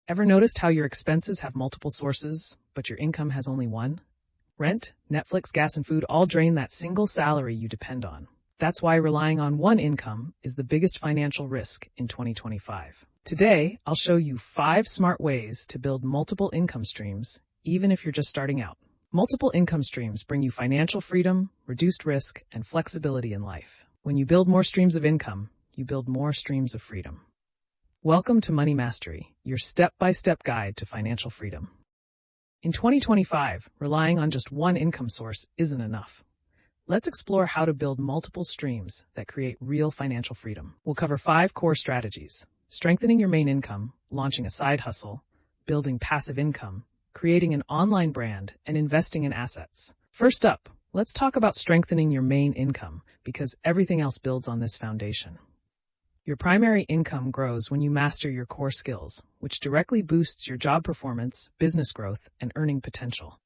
Ever noticed how your expenses have multiple sources, but your income has only one? Rent, Netflix, gas, and food all drain that single salary you depend on. That's why relying on one income is the biggest financial risk in 2025. Today, I'll show you 5 smart ways to build multiple income streams, even if you're just starting out. Multiple income streams bring you financial freedom, reduced risk, and flexibility in life. When you build more streams of income, you build more streams of freedom. Welcome to Money Mastery, your step-by-step guide to financial freedom. In 2025, relying on just one income source isn't enough. Let's explore how to build multiple streams that create real financial freedom. We'll cover 5 core strategies: strengthening your main income, launching a side hustle, building passive income, creating an online brand, and investing in assets. First up, let's talk about strengthening your main income, because everything else builds on this foundation. Your primary income grows when you master your core skills, which directly boosts your job performance, business growth, and earning potential.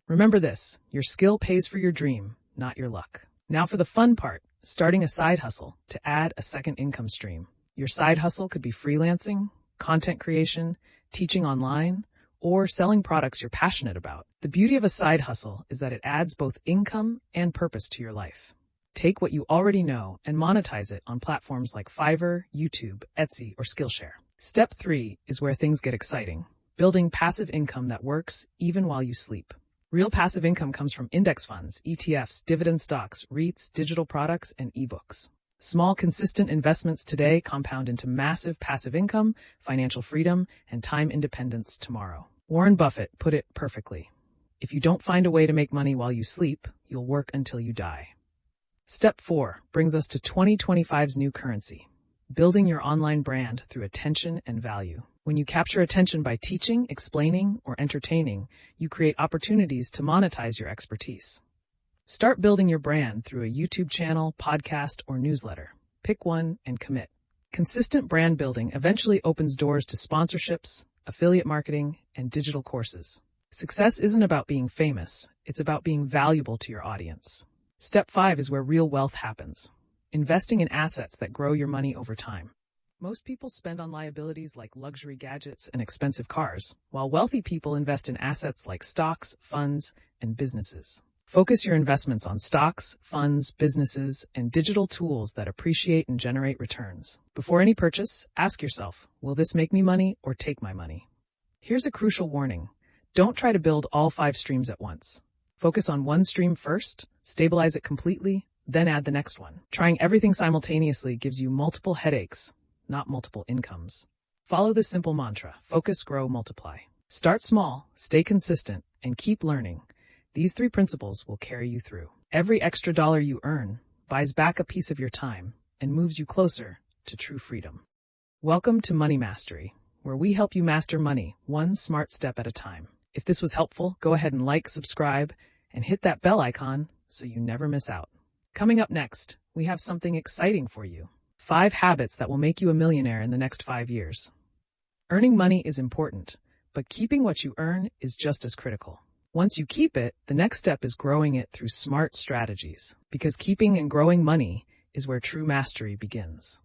Remember this: your skill pays for your dream, not your luck. Now for the fun part, starting a side hustle to add a second income stream. Your side hustle could be freelancing, content creation, teaching online, or selling products you're passionate about. The beauty of a side hustle is that it adds both income and purpose to your life. Take what you already know and monetize it on platforms like Fiverr, YouTube, Etsy, or Skillshare. Step 3 is where things get exciting: building passive income that works even while you sleep. Real passive income comes from index funds, ETFs, dividend stocks, REITs, digital products, and ebooks. Small, consistent investments today compound into massive passive income, financial freedom, and time independence tomorrow. Warren Buffett put it perfectly: if you don't find a way to make money while you sleep, you'll work until you die. Step 4 brings us to 2025's new currency: building your online brand through attention and value. When you capture attention by teaching, explaining, or entertaining, you create opportunities to monetize your expertise. Start building your brand through a YouTube channel, podcast, or newsletter. Pick one and commit. Consistent brand building eventually opens doors to sponsorships, affiliate marketing, and digital courses. Success isn't about being famous, it's about being valuable to your audience. Step 5 is where real wealth happens: investing in assets that grow your money over time. Most people spend on liabilities like luxury gadgets and expensive cars, while wealthy people invest in assets like stocks, funds, and businesses. Focus your investments on stocks, funds, businesses, and digital tools that appreciate and generate returns. Before any purchase, ask yourself, will this make me money or take my money? Here's a crucial warning: don't try to build all 5 streams at once. Focus on one stream first, stabilize it completely, then add the next one. Trying everything simultaneously gives you multiple headaches, not multiple incomes. Follow this simple mantra: focus, grow, multiply. Start small, stay consistent, and keep learning. These 3 principles will carry you through. Every extra dollar you earn buys back a piece of your time and moves you closer to true freedom. Welcome to Money Mastery, where we help you master money one smart step at a time. If this was helpful, go ahead and like, subscribe, and hit that bell icon so you never miss out. Coming up next, we have something exciting for you: 5 habits that will make you a millionaire in the next 5 years. Earning money is important, but keeping what you earn is just as critical. Once you keep it, the next step is growing it through smart strategies, because keeping and growing money is where true mastery begins.